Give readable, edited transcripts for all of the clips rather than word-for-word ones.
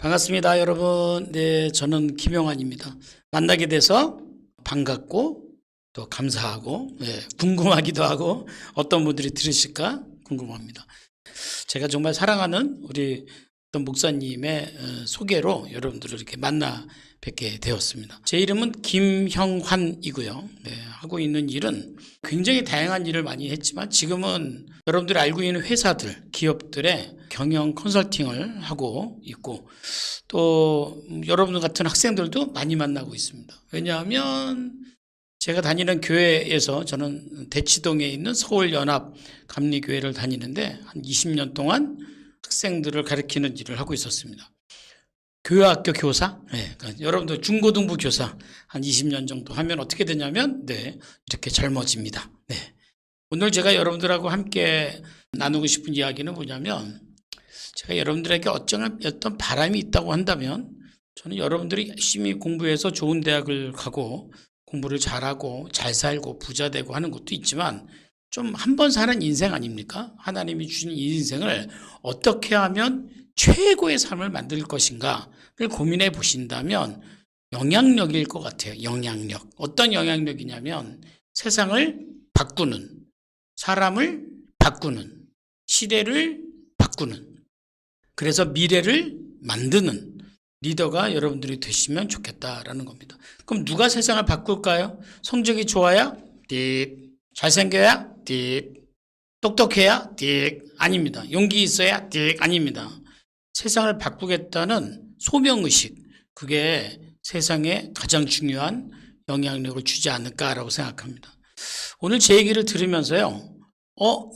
반갑습니다, 여러분. 네, 저는 김용환입니다. 만나게 돼서 반갑고 또 감사하고 궁금하기도 하고 어떤 분들이 들으실까 궁금합니다. 제가 정말 사랑하는 우리 어떤 목사님의 소개로 여러분들을 이렇게 만나 뵙게 되었습니다. 제 이름은 김형환이고요. 하고 있는 일은 굉장히 다양한 일을 많이 했지만 지금은 여러분들이 알고 있는 회사들, 기업들의 경영 컨설팅을 하고 있고 또 여러분들 같은 학생들도 많이 만나고 있습니다. 왜냐하면 제가 다니는 교회에서 저는 대치동에 있는 서울연합감리교회를 다니는데 한 20년 동안 학생들을 가르치는 일을 하고 있었습니다. 교회학교 교사, 그러니까 여러분들 중고등부 교사 한 20년 정도 하면 어떻게 되냐면 이렇게 젊어집니다. 오늘 제가 여러분들하고 함께 나누고 싶은 이야기는 뭐냐면 제가 여러분들에게 어떤 바람이 있다고 한다면 저는 여러분들이 열심히 공부해서 좋은 대학을 가고 공부를 잘하고 잘 살고 부자 되고 하는 것도 있지만 좀 한 번 사는 인생 아닙니까? 하나님이 주신 이 인생을 어떻게 하면 최고의 삶을 만들 것인가를 고민해 보신다면 영향력일 것 같아요. 영향력. 어떤 영향력이냐면 세상을 바꾸는, 사람을 바꾸는, 시대를 바꾸는, 그래서 미래를 만드는 리더가 여러분들이 되시면 좋겠다라는 겁니다. 그럼 누가 세상을 바꿀까요? 성적이 좋아야? 띡. 잘생겨야? 띡. 똑똑해야? 띡. 아닙니다. 용기 있어야? 띡. 아닙니다. 세상을 바꾸겠다는 소명의식, 그게 세상에 가장 중요한 영향력을 주지 않을까라고 생각합니다. 오늘 제 얘기를 들으면서요,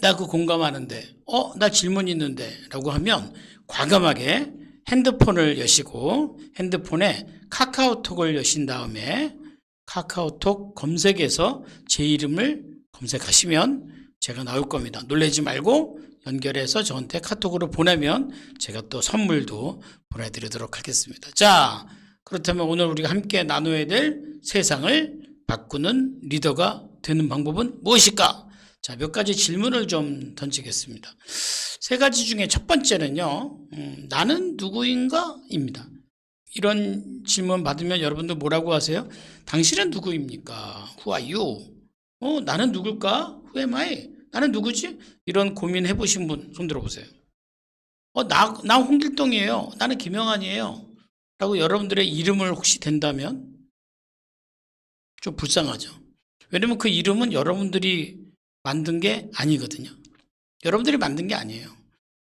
나 그 공감하는데, 나 질문 있는데 라고 하면 과감하게 핸드폰을 여시고 핸드폰에 카카오톡을 여신 다음에 카카오톡 검색에서 제 이름을 검색하시면 제가 나올 겁니다. 놀라지 말고 연결해서 저한테 카톡으로 보내면 제가 또 선물도 보내드리도록 하겠습니다. 자, 그렇다면 오늘 우리가 함께 나눠야 될 세상을 바꾸는 리더가 되는 방법은 무엇일까? 자, 몇 가지 질문을 좀 던지겠습니다. 세 가지 중에 첫 번째는요, 나는 누구인가? 입니다. 이런 질문 받으면 여러분들 뭐라고 하세요? 당신은 누구입니까? Who are you? 나는 누굴까? Who am I? 나는 누구지? 이런 고민 해보신 분 손 들어보세요. 나 홍길동이에요. 나는 김영환이에요. 라고 여러분들의 이름을 혹시 된다면 좀 불쌍하죠. 왜냐면 그 이름은 여러분들이 만든 게 아니거든요. 여러분들이 만든 게 아니에요.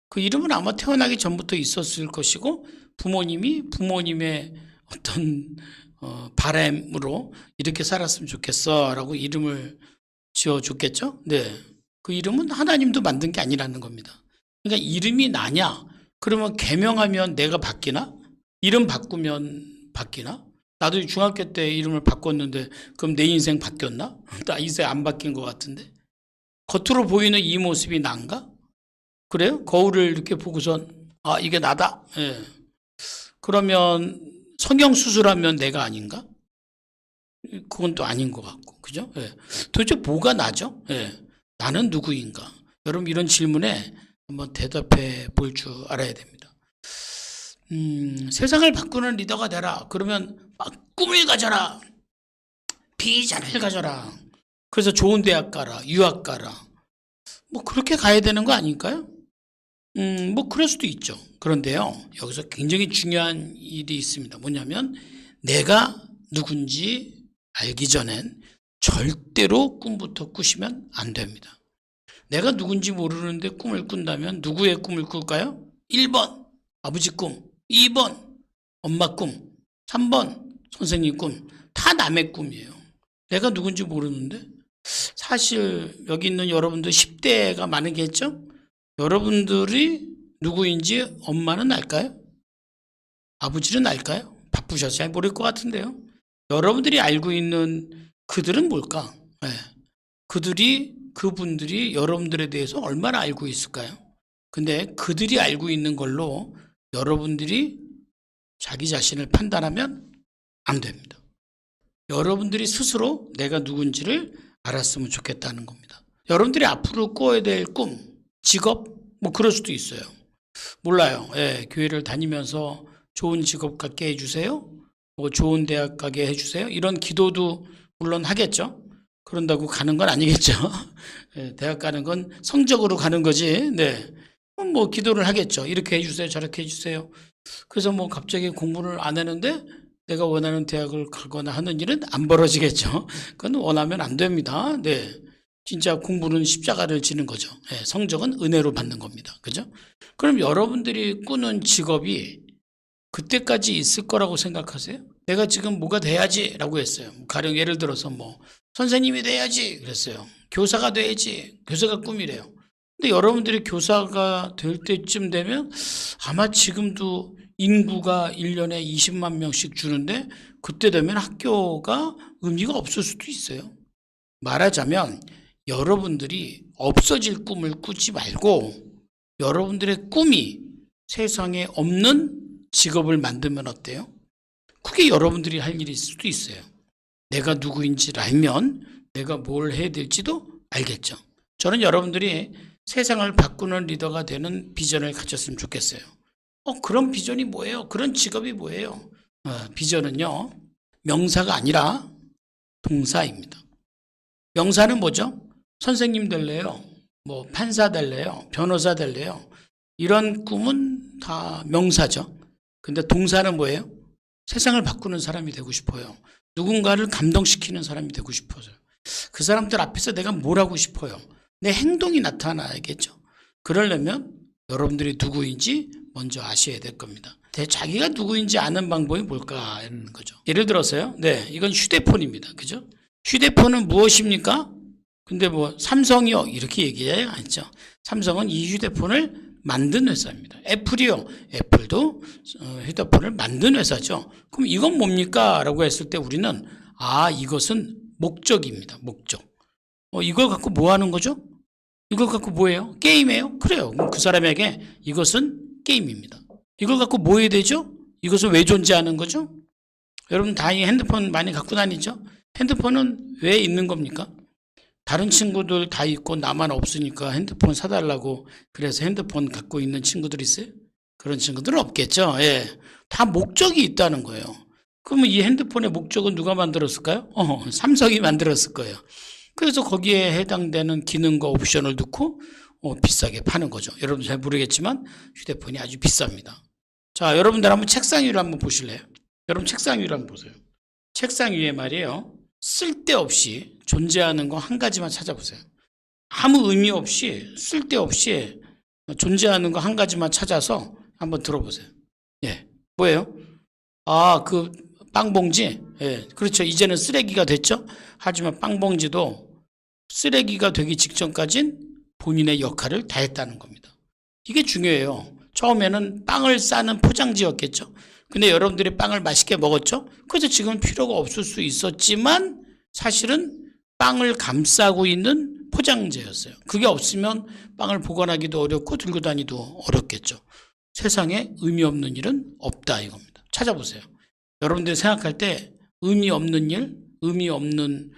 그 이름은 아마 태어나기 전부터 있었을 것이고 부모님의 어떤 바람으로 이렇게 살았으면 좋겠어 라고 이름을 지어줬겠죠. 그 이름은 하나님도 만든 게 아니라는 겁니다. 그러니까 이름이 나냐? 그러면 개명하면 내가 바뀌나? 이름 바꾸면 바뀌나? 나도 중학교 때 이름을 바꿨는데 그럼 내 인생 바뀌었나? 나 인생 안 바뀐 것 같은데. 겉으로 보이는 이 모습이 난가? 그래요? 거울을 이렇게 보고선 이게 나다? 그러면 성형수술하면 내가 아닌가? 그건 또 아닌 것 같고, 그죠? 도대체 뭐가 나죠? 나는 누구인가? 여러분 이런 질문에 한번 대답해 볼 줄 알아야 됩니다. 세상을 바꾸는 리더가 되라. 그러면 막 꿈을 가져라. 비전을 가져라. 그래서 좋은 대학 가라. 유학 가라. 뭐 그렇게 가야 되는 거 아닐까요? 뭐 그럴 수도 있죠. 그런데요, 여기서 굉장히 중요한 일이 있습니다. 뭐냐면 내가 누군지 알기 전엔 절대로 꿈부터 꾸시면 안 됩니다. 내가 누군지 모르는데 꿈을 꾼다면 누구의 꿈을 꿀까요? 1번 아버지 꿈, 2번 엄마 꿈, 3번 선생님 꿈. 다 남의 꿈이에요. 내가 누군지 모르는데. 사실 여기 있는 여러분들 10대가 많으겠죠? 여러분들이 누구인지 엄마는 알까요? 아버지는 알까요? 바쁘셔서 잘 모를 것 같은데요. 여러분들이 알고 있는 그들은 뭘까? 그분들이 여러분들에 대해서 얼마나 알고 있을까요? 근데 그들이 알고 있는 걸로 여러분들이 자기 자신을 판단하면 안 됩니다. 여러분들이 스스로 내가 누군지를 알았으면 좋겠다는 겁니다. 여러분들이 앞으로 꾸어야 될 꿈, 직업, 뭐 그럴 수도 있어요. 몰라요. 교회를 다니면서 좋은 직업 갖게 해주세요. 뭐 좋은 대학 가게 해주세요. 이런 기도도 물론 하겠죠. 그런다고 가는 건 아니겠죠. 예, 대학 가는 건 성적으로 가는 거지. 네. 뭐 기도를 하겠죠. 이렇게 해주세요. 저렇게 해주세요. 그래서 뭐 갑자기 공부를 안 하는데 내가 원하는 대학을 가거나 하는 일은 안 벌어지겠죠. 그건 원하면 안 됩니다. 네. 진짜 공부는 십자가를 지는 거죠. 네. 성적은 은혜로 받는 겁니다. 그죠? 그럼 여러분들이 꾸는 직업이 그때까지 있을 거라고 생각하세요? 내가 지금 뭐가 돼야지 라고 했어요. 가령 예를 들어서 뭐 선생님이 돼야지 그랬어요. 교사가 돼야지. 교사가 꿈이래요. 근데 여러분들이 교사가 될 때쯤 되면 아마 지금도 인구가 1년에 20만 명씩 주는데 그때 되면 학교가 의미가 없을 수도 있어요. 말하자면 여러분들이 없어질 꿈을 꾸지 말고 여러분들의 꿈이 세상에 없는 직업을 만들면 어때요? 그게 여러분들이 할 일일 수도 있어요. 내가 누구인지를 알면 내가 뭘 해야 될지도 알겠죠. 저는 여러분들이 세상을 바꾸는 리더가 되는 비전을 가졌으면 좋겠어요. 그런 비전이 뭐예요? 그런 직업이 뭐예요? 비전은요, 명사가 아니라 동사입니다. 명사는 뭐죠? 선생님 될래요? 뭐 판사 될래요? 변호사 될래요? 이런 꿈은 다 명사죠. 근데 동사는 뭐예요? 세상을 바꾸는 사람이 되고 싶어요. 누군가를 감동시키는 사람이 되고 싶어요. 그 사람들 앞에서 내가 뭘 하고 싶어요. 내 행동이 나타나야겠죠. 그러려면 여러분들이 누구인지 먼저 아셔야 될 겁니다. 자기가 누구인지 아는 방법이 뭘까 하는 거죠. 예를 들어서요. 네, 이건 휴대폰입니다. 그죠? 휴대폰은 무엇입니까? 근데 뭐 삼성이요 이렇게 얘기해야 하죠. 삼성은 이 휴대폰을 만든 회사입니다. 애플이요. 애플도 휴대폰을 만든 회사죠. 그럼 이건 뭡니까? 라고 했을 때 우리는 이것은 목적입니다. 목적. 이걸 갖고 뭐 하는 거죠? 이걸 갖고 뭐예요? 게임이에요? 그래요. 그럼 그 사람에게 이것은 게임입니다. 이걸 갖고 뭐 해야 되죠? 이것은 왜 존재하는 거죠? 여러분 다 이 핸드폰 많이 갖고 다니죠? 핸드폰은 왜 있는 겁니까? 다른 친구들 다 있고 나만 없으니까 핸드폰 사달라고 그래서 핸드폰 갖고 있는 친구들 있어요? 그런 친구들은 없겠죠. 예. 다 목적이 있다는 거예요. 그러면 이 핸드폰의 목적은 누가 만들었을까요? 삼성이 만들었을 거예요. 그래서 거기에 해당되는 기능과 옵션을 넣고 비싸게 파는 거죠. 여러분 잘 모르겠지만 휴대폰이 아주 비쌉니다. 자, 여러분들 한번 책상 위를 한번 보실래요? 여러분 책상 위를 한번 보세요. 책상 위에 말이에요. 쓸데없이 존재하는 거 한 가지만 찾아보세요. 아무 의미 없이 쓸데없이 존재하는 거 한 가지만 찾아서 한번 들어보세요. 예, 뭐예요? 그 빵봉지. 예, 그렇죠. 이제는 쓰레기가 됐죠. 하지만 빵봉지도 쓰레기가 되기 직전까진 본인의 역할을 다했다는 겁니다. 이게 중요해요. 처음에는 빵을 싸는 포장지였겠죠. 근데 여러분들이 빵을 맛있게 먹었죠. 그래서 지금 필요가 없을 수 있었지만 사실은 빵을 감싸고 있는 포장재였어요. 그게 없으면 빵을 보관하기도 어렵고 들고 다니기도 어렵겠죠. 세상에 의미 없는 일은 없다 이겁니다. 찾아보세요. 여러분들이 생각할 때 의미 없는 일, 의미 없는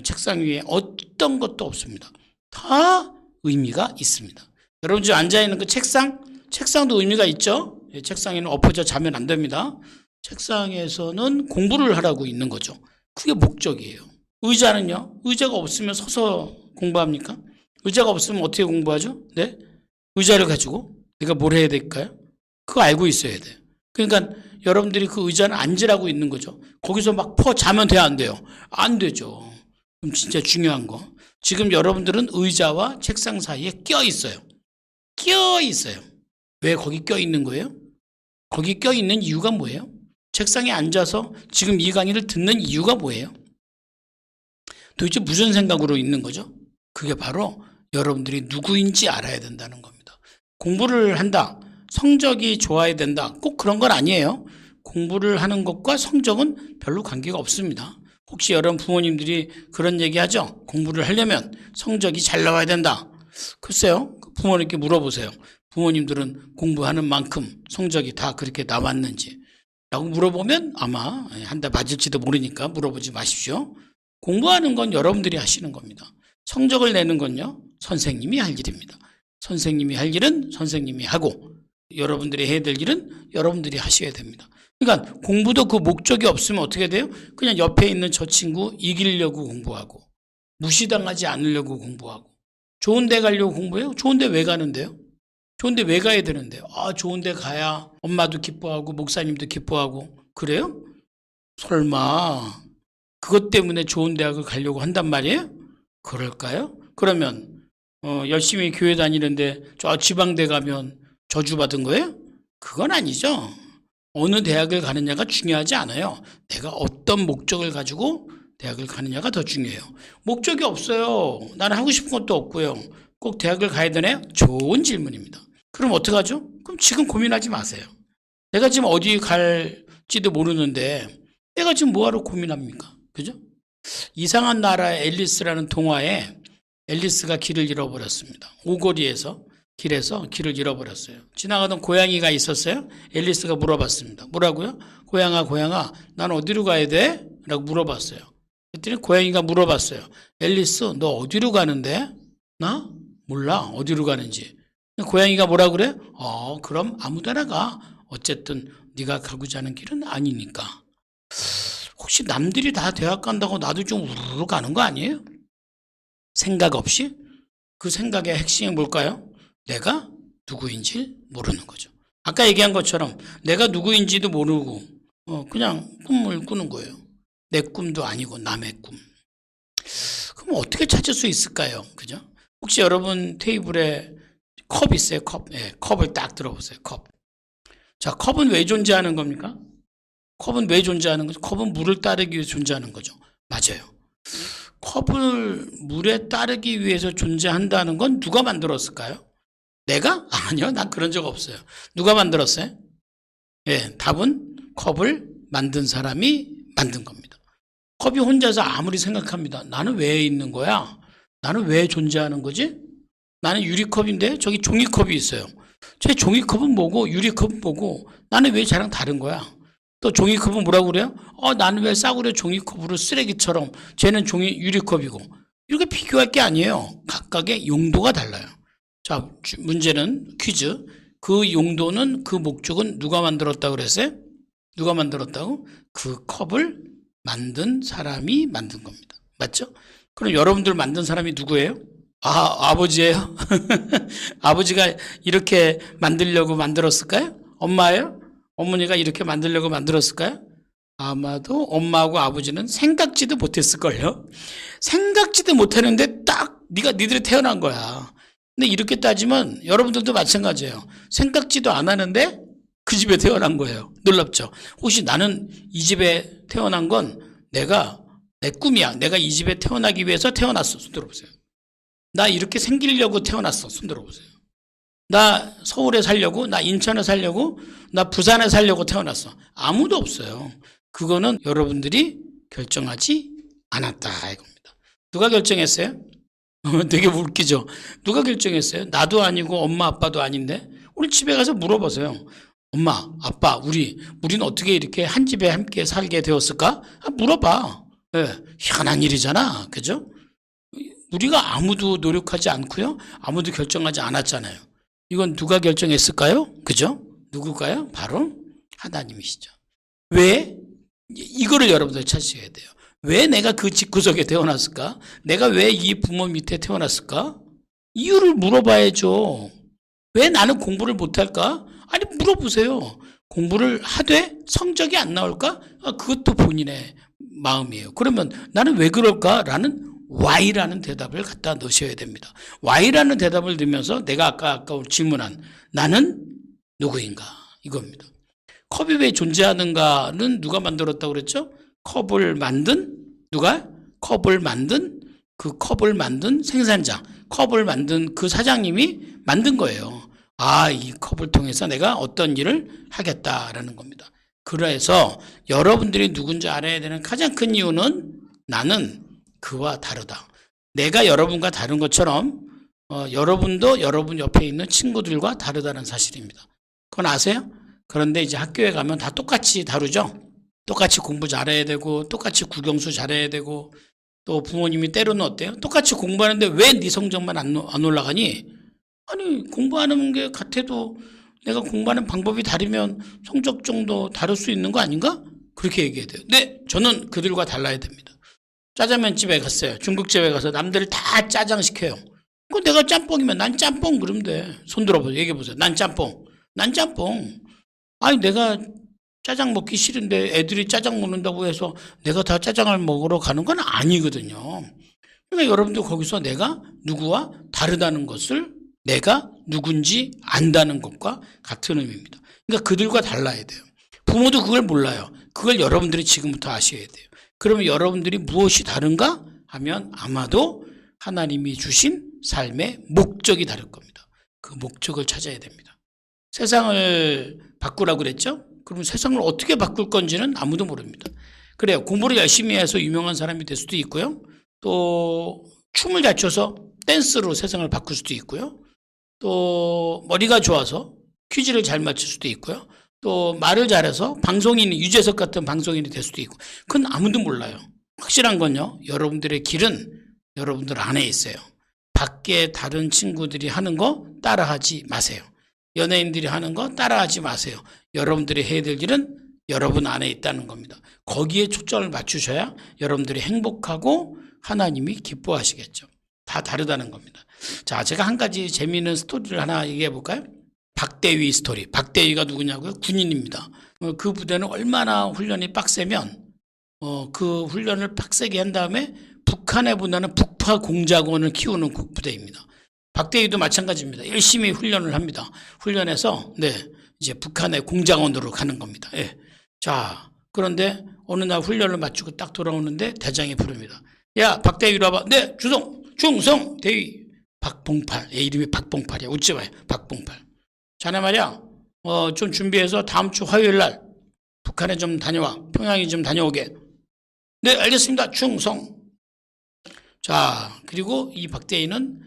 책상 위에 어떤 것도 없습니다. 다 의미가 있습니다. 여러분 지금 앉아있는 그 책상도 의미가 있죠. 책상에는 엎어져 자면 안 됩니다. 책상에서는 공부를 하라고 있는 거죠. 그게 목적이에요. 의자는요? 의자가 없으면 서서 공부합니까? 의자가 없으면 어떻게 공부하죠? 네? 의자를 가지고 내가 뭘 해야 될까요? 그거 알고 있어야 돼요. 그러니까 여러분들이 그 의자는 앉으라고 있는 거죠. 거기서 막 자면 돼요, 안 돼요? 안 되죠. 그럼 진짜 중요한 거. 지금 여러분들은 의자와 책상 사이에 껴 있어요. 껴 있어요. 왜 거기 껴 있는 거예요? 거기 껴 있는 이유가 뭐예요? 책상에 앉아서 지금 이 강의를 듣는 이유가 뭐예요? 도대체 무슨 생각으로 있는 거죠? 그게 바로 여러분들이 누구인지 알아야 된다는 겁니다. 공부를 한다. 성적이 좋아야 된다. 꼭 그런 건 아니에요. 공부를 하는 것과 성적은 별로 관계가 없습니다. 혹시 여러분 부모님들이 그런 얘기 하죠? 공부를 하려면 성적이 잘 나와야 된다. 글쎄요. 부모님께 물어보세요. 부모님들은 공부하는 만큼 성적이 다 그렇게 나왔는지 라고 물어보면 아마 한 대 맞을지도 모르니까 물어보지 마십시오. 공부하는 건 여러분들이 하시는 겁니다. 성적을 내는 건요 선생님이 할 일입니다. 선생님이 할 일은 선생님이 하고 여러분들이 해야 될 일은 여러분들이 하셔야 됩니다. 그러니까 공부도 그 목적이 없으면 어떻게 돼요? 그냥 옆에 있는 저 친구 이기려고 공부하고 무시당하지 않으려고 공부하고 좋은 데 가려고 공부해요? 좋은 데 왜 가는데요? 좋은 데 왜 가야 되는데요? 좋은 데 가야 엄마도 기뻐하고 목사님도 기뻐하고 그래요? 설마 그것 때문에 좋은 대학을 가려고 한단 말이에요? 그럴까요? 그러면 열심히 교회 다니는데 저 지방대 가면 저주받은 거예요? 그건 아니죠. 어느 대학을 가느냐가 중요하지 않아요. 내가 어떤 목적을 가지고 대학을 가느냐가 더 중요해요. 목적이 없어요. 나는 하고 싶은 것도 없고요. 꼭 대학을 가야 되나요? 좋은 질문입니다. 그럼 어떡하죠? 그럼 지금 고민하지 마세요. 내가 지금 어디 갈지도 모르는데 내가 지금 뭐하러 고민합니까? 그죠? 이상한 나라의 앨리스라는 동화에 앨리스가 길을 잃어버렸습니다. 오거리에서 길에서 길을 잃어버렸어요. 지나가던 고양이가 있었어요. 앨리스가 물어봤습니다. 뭐라고요? 고양아, 난 어디로 가야 돼? 라고 물어봤어요. 그랬더니 고양이가 물어봤어요. 앨리스, 너 어디로 가는데? 나? 몰라. 어디로 가는지. 고양이가 뭐라 그래? 그럼 아무 데나 가. 어쨌든 네가 가고자 하는 길은 아니니까. 혹시 남들이 다 대학 간다고 나도 좀 우르르 가는 거 아니에요? 생각 없이? 그 생각의 핵심이 뭘까요? 내가 누구인지 모르는 거죠. 아까 얘기한 것처럼 내가 누구인지도 모르고 그냥 꿈을 꾸는 거예요. 내 꿈도 아니고 남의 꿈. 그럼 어떻게 찾을 수 있을까요? 그죠? 혹시 여러분 테이블에 컵 있어요? 컵. 네, 컵을 딱 들어보세요. 컵. 자, 컵은 왜 존재하는 겁니까? 컵은 왜 존재하는 거죠? 컵은 물을 따르기 위해서 존재하는 거죠. 맞아요. 컵을 물에 따르기 위해서 존재한다는 건 누가 만들었을까요? 내가? 아니요. 난 그런 적 없어요. 누가 만들었어요? 예, 답은 컵을 만든 사람이 만든 겁니다. 컵이 혼자서 아무리 생각합니다. 나는 왜 있는 거야? 나는 왜 존재하는 거지? 나는 유리컵인데 저기 종이컵이 있어요. 제 종이컵은 뭐고 유리컵은 뭐고 나는 왜 쟤랑 다른 거야? 또 종이컵은 뭐라고 그래요? 나는 왜 싸구려 종이컵으로 쓰레기처럼 쟤는 유리컵이고 이렇게 비교할 게 아니에요. 각각의 용도가 달라요. 자, 문제는 퀴즈. 그 용도는 그 목적은 누가 만들었다고 그랬어요? 누가 만들었다고? 그 컵을 만든 사람이 만든 겁니다. 맞죠? 그럼 여러분들 만든 사람이 누구예요? 아버지예요? 아버지가 이렇게 만들려고 만들었을까요? 엄마예요? 어머니가 이렇게 만들려고 만들었을까요? 아마도 엄마하고 아버지는 생각지도 못했을걸요? 생각지도 못했는데 딱 니들이 태어난 거야. 근데 이렇게 따지면 여러분들도 마찬가지예요. 생각지도 안 하는데 그 집에 태어난 거예요. 놀랍죠? 혹시 나는 이 집에 태어난 건 내 꿈이야. 내가 이 집에 태어나기 위해서 태어났어. 손 들어보세요. 나 이렇게 생기려고 태어났어. 손 들어보세요. 나 서울에 살려고, 나 인천에 살려고, 나 부산에 살려고 태어났어. 아무도 없어요. 그거는 여러분들이 결정하지 않았다 이겁니다. 누가 결정했어요? 되게 웃기죠? 누가 결정했어요? 나도 아니고 엄마 아빠도 아닌데 우리 집에 가서 물어보세요. 엄마 아빠 우리는 어떻게 이렇게 한 집에 함께 살게 되었을까? 물어봐. 네, 희한한 일이잖아. 그죠? 우리가 아무도 노력하지 않고요. 아무도 결정하지 않았잖아요. 이건 누가 결정했을까요? 그죠? 누굴까요? 바로 하나님이시죠. 왜? 이거를 여러분들 찾으셔야 돼요. 왜 내가 그 집구석에 태어났을까? 내가 왜 이 부모 밑에 태어났을까? 이유를 물어봐야죠. 왜 나는 공부를 못할까? 아니 물어보세요. 공부를 하되 성적이 안 나올까? 그것도 본인의 마음이에요. 그러면 나는 왜 그럴까? 라는 Why라는 대답을 갖다 넣으셔야 됩니다. Why라는 대답을 넣으면서 내가 아까 질문한 나는 누구인가? 이겁니다. 컵이 왜 존재하는가는 누가 만들었다고 그랬죠? 컵을 만든 누가? 컵을 만든 그 컵을 만든 생산자, 컵을 만든 그 사장님이 만든 거예요. 이 컵을 통해서 내가 어떤 일을 하겠다라는 겁니다. 그래서 여러분들이 누군지 알아야 되는 가장 큰 이유는 나는 그와 다르다. 내가 여러분과 다른 것처럼 여러분도 여러분 옆에 있는 친구들과 다르다는 사실입니다. 그건 아세요? 그런데 이제 학교에 가면 다 똑같이 다루죠. 똑같이 공부 잘해야 되고 똑같이 국영수 잘해야 되고 또 부모님이 때로는 어때요? 똑같이 공부하는데 왜 네 성적만 안 올라가니? 아니 공부하는 게 같아도 내가 공부하는 방법이 다르면 성적 정도 다를 수 있는 거 아닌가? 그렇게 얘기해야 돼요. 네, 저는 그들과 달라야 됩니다. 짜장면집에 갔어요. 중국집에 가서 남들을 다 짜장 시켜요. 그 내가 짬뽕이면 난 짬뽕 그러면 돼. 손 들어보세요. 얘기해보세요. 난 짬뽕. 난 짬뽕. 아니 내가 짜장 먹기 싫은데 애들이 짜장 먹는다고 해서 내가 다 짜장을 먹으러 가는 건 아니거든요. 그러니까 여러분도 거기서 내가 누구와 다르다는 것을 내가 누군지 안다는 것과 같은 의미입니다. 그러니까 그들과 달라야 돼요. 부모도 그걸 몰라요. 그걸 여러분들이 지금부터 아셔야 돼요. 그러면 여러분들이 무엇이 다른가 하면 아마도 하나님이 주신 삶의 목적이 다를 겁니다. 그 목적을 찾아야 됩니다. 세상을 바꾸라고 그랬죠? 그럼 세상을 어떻게 바꿀 건지는 아무도 모릅니다. 그래요. 공부를 열심히 해서 유명한 사람이 될 수도 있고요. 또 춤을 잘 춰서 댄스로 세상을 바꿀 수도 있고요. 또 머리가 좋아서 퀴즈를 잘 맞출 수도 있고요. 또 말을 잘해서 방송인이 유재석 같은 방송인이 될 수도 있고 그건 아무도 몰라요. 확실한 건요. 여러분들의 길은 여러분들 안에 있어요. 밖에 다른 친구들이 하는 거 따라하지 마세요. 연예인들이 하는 거 따라하지 마세요. 여러분들이 해야 될 일은 여러분 안에 있다는 겁니다. 거기에 초점을 맞추셔야 여러분들이 행복하고 하나님이 기뻐하시겠죠. 다 다르다는 겁니다. 자, 제가 한 가지 재미있는 스토리를 하나 얘기해 볼까요? 박대위 스토리. 박대위가 누구냐고요? 군인입니다. 그 부대는 얼마나 훈련이 빡세면 그 훈련을 빡세게 한 다음에 북한에 보내는 북파 공작원을 키우는 부대입니다. 박대위도 마찬가지입니다. 열심히 훈련을 합니다. 훈련해서 이제 북한의 공작원으로 가는 겁니다. 예. 자, 그런데 어느 날 훈련을 마치고 딱 돌아오는데 대장이 부릅니다. 야, 박대위로 와봐. 네, 충성 대위. 박봉팔. 얘 이름이 박봉팔이야. 웃지 마요. 박봉팔. 자네 말이야. 좀 준비해서 다음 주 화요일 날 북한에 좀 다녀와. 평양에 좀 다녀오게. 네, 알겠습니다. 충성. 자, 그리고 이 박대위는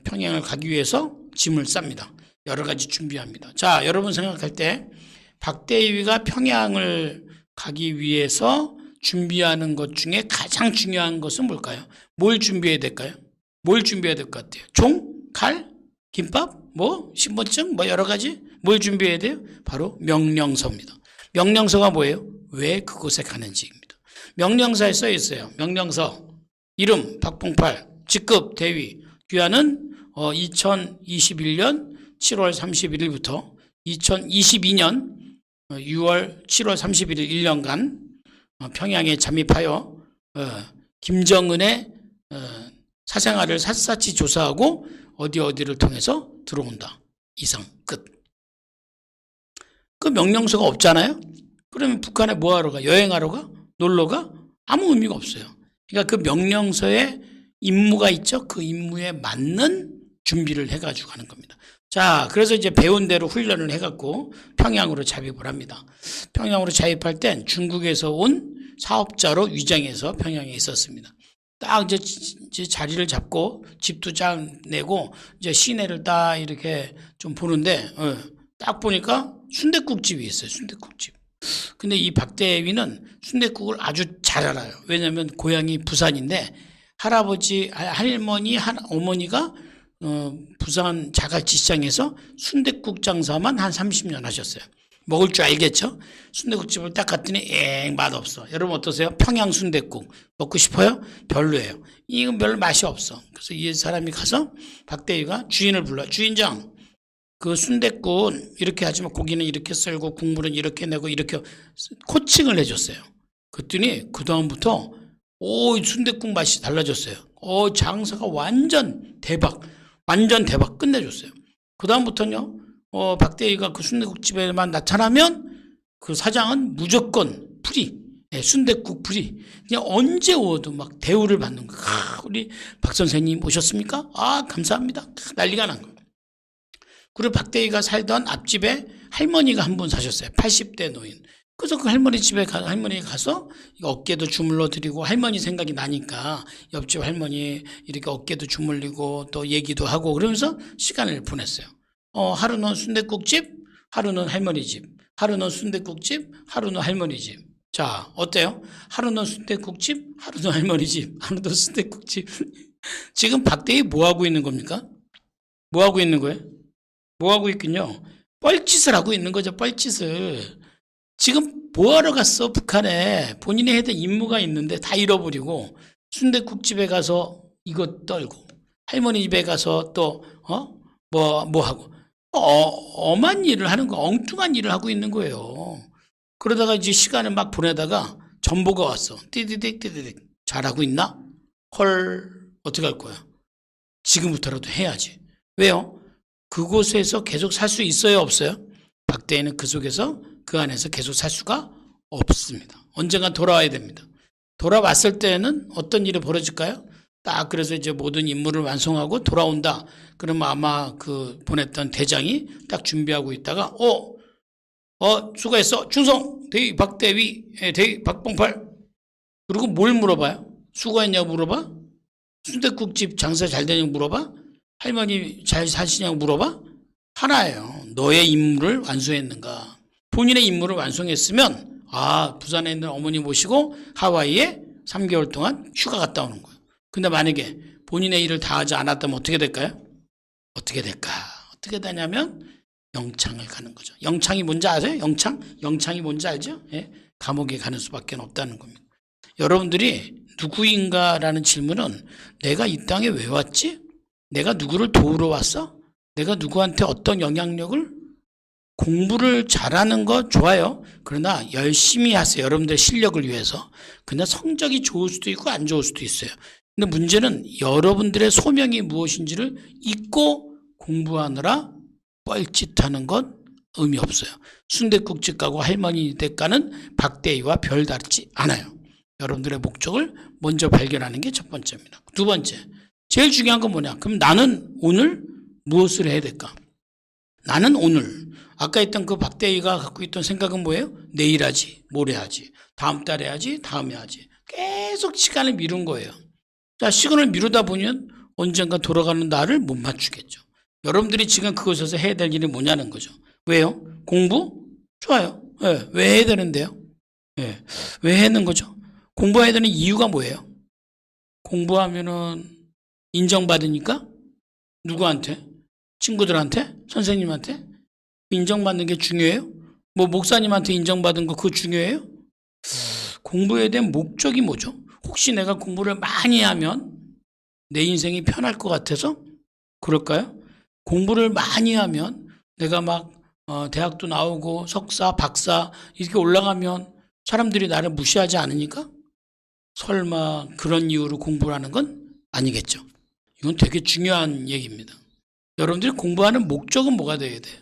평양을 가기 위해서 짐을 쌉니다. 여러 가지 준비합니다. 자, 여러분 생각할 때 박대위가 평양을 가기 위해서 준비하는 것 중에 가장 중요한 것은 뭘까요? 뭘 준비해야 될까요? 뭘 준비해야 될 것 같아요? 총? 칼? 김밥? 신분증? 여러 가지? 뭘 준비해야 돼요? 바로 명령서입니다. 명령서가 뭐예요? 왜 그곳에 가는지입니다. 명령서에 써 있어요. 명령서. 이름 박봉팔, 직급 대위, 귀하는 2021년 7월 31일부터 2022년 6월 7월 31일 1년간 평양에 잠입하여 김정은의 사생활을 샅샅이 조사하고 어디를 통해서 들어온다. 이상 끝. 그 명령서가 없잖아요. 그러면 북한에 뭐하러 가? 여행하러 가? 놀러 가? 아무 의미가 없어요. 그러니까 그 명령서에 임무가 있죠. 그 임무에 맞는 준비를 해가지고 가는 겁니다. 자, 그래서 이제 배운 대로 훈련을 해갖고 평양으로 잠입을 합니다. 평양으로 잠입할 땐 중국에서 온 사업자로 위장해서 평양에 있었습니다. 딱 이제 자리를 잡고 집도 쫙 내고 이제 시내를 딱 이렇게 좀 보는데 딱 보니까 순댓국집이 있어요. 순댓국집. 근데 이 박대위는 순댓국을 아주 잘 알아요. 왜냐하면 고향이 부산인데 할아버지, 할머니, 어머니가 부산 자갈치시장에서 순댓국 장사만 한 30년 하셨어요. 먹을 줄 알겠죠? 순댓국집을 딱 갔더니 맛없어. 여러분 어떠세요? 평양 순댓국 먹고 싶어요? 별로예요. 이건 별로 맛이 없어. 그래서 이 사람이 가서 박대위가 주인을 불러. 주인장, 그 순댓국 이렇게 하지만 고기는 이렇게 썰고 국물은 이렇게 내고 이렇게 코칭을 해줬어요. 그랬더니 그 다음부터 순댓국 맛이 달라졌어요. 장사가 완전 대박 끝내줬어요. 그 다음부터는요. 박대위가 그 순댓국집에만 나타나면 그 사장은 무조건 프리, 순댓국 프리. 그냥 언제 오도 막 대우를 받는 거예요. 우리 박 선생님 오셨습니까? 감사합니다. 난리가 난 거예요. 그리고 박대위가 살던 앞집에 할머니가 한 분 사셨어요. 80대 노인. 그래서 그 할머니 집에 할머니 가서 어깨도 주물러 드리고 할머니 생각이 나니까 옆집 할머니 이렇게 어깨도 주물리고 또 얘기도 하고 그러면서 시간을 보냈어요. 하루는 순댓국집, 하루는 할머니 집, 하루는 순댓국집, 하루는 할머니 집. 자, 어때요? 하루는 순댓국집, 하루는 할머니 집, 하루는 순댓국집. 지금 박대위 뭐 하고 있는 겁니까? 뭐 하고 있는 거예요? 뭐 하고 있긴요? 뻘짓을 하고 있는 거죠. 뻘짓을. 지금 뭐하러 갔어? 북한에 본인이 해야 될 임무가 있는데 다 잃어버리고 순댓국집에 가서 이것 떨고 할머니 집에 가서 또 뭐 하고 엄한 일을 하는 거, 엉뚱한 일을 하고 있는 거예요. 그러다가 이제 시간을 막 보내다가 전보가 왔어. 띠디딕 잘하고 있나? 헐, 어떻게 할 거야? 지금부터라도 해야지. 왜요? 그곳에서 계속 살 수 있어요, 없어요? 박대희는 그 속에서 그 안에서 계속 살 수가 없습니다. 언젠가 돌아와야 됩니다. 돌아왔을 때는 어떤 일이 벌어질까요? 딱 그래서 이제 모든 임무를 완성하고 돌아온다. 그러면 아마 그 보냈던 대장이 딱 준비하고 있다가 수고했어. 충성 대위 박대위 대위 박봉팔. 그리고 뭘 물어봐요? 수고했냐고 물어봐? 순댓국집 장사 잘 되냐고 물어봐? 할머니 잘 사시냐고 물어봐? 하나예요. 너의 임무를 완수했는가? 본인의 임무를 완성했으면 부산에 있는 어머니 모시고 하와이에 3개월 동안 휴가 갔다 오는 거예요. 근데 만약에 본인의 일을 다 하지 않았다면 어떻게 될까요? 어떻게 될까? 어떻게 되냐면 영창을 가는 거죠. 영창이 뭔지 아세요? 영창이 뭔지 알죠? 예? 감옥에 가는 수밖에 없다는 겁니다. 여러분들이 누구인가라는 질문은 내가 이 땅에 왜 왔지? 내가 누구를 도우러 왔어? 내가 누구한테 어떤 영향력을? 공부를 잘하는 거 좋아요. 그러나 열심히 하세요. 여러분들의 실력을 위해서. 그냥 성적이 좋을 수도 있고 안 좋을 수도 있어요. 근데 문제는 여러분들의 소명이 무엇인지를 잊고 공부하느라 뻘짓하는 건 의미 없어요. 순댓국집 가고 할머니 댁 가는 박대희와 별다르지 않아요. 여러분들의 목적을 먼저 발견하는 게 첫 번째입니다. 두 번째, 제일 중요한 건 뭐냐? 그럼 나는 오늘 무엇을 해야 될까? 나는 오늘 아까 했던 그 박대희가 갖고 있던 생각은 뭐예요? 내일 하지, 모레 하지, 다음 달에 하지, 다음에 하지. 계속 시간을 미룬 거예요. 자, 시간을 미루다 보면 언젠가 돌아가는 나를 못 맞추겠죠. 여러분들이 지금 그곳에서 해야 될 일이 뭐냐는 거죠. 왜요? 공부? 좋아요. 네. 왜 해야 되는데요? 네. 왜 해야 하는 거죠? 공부해야 되는 이유가 뭐예요? 공부하면은 인정받으니까? 누구한테? 친구들한테? 선생님한테? 인정받는 게 중요해요? 뭐 목사님한테 인정받은 거 그거 중요해요? 공부에 대한 목적이 뭐죠? 혹시 내가 공부를 많이 하면 내 인생이 편할 것 같아서 그럴까요? 공부를 많이 하면 내가 막 대학도 나오고 석사, 박사 이렇게 올라가면 사람들이 나를 무시하지 않으니까? 설마 그런 이유로 공부를 하는 건 아니겠죠. 이건 되게 중요한 얘기입니다. 여러분들이 공부하는 목적은 뭐가 돼야 돼요?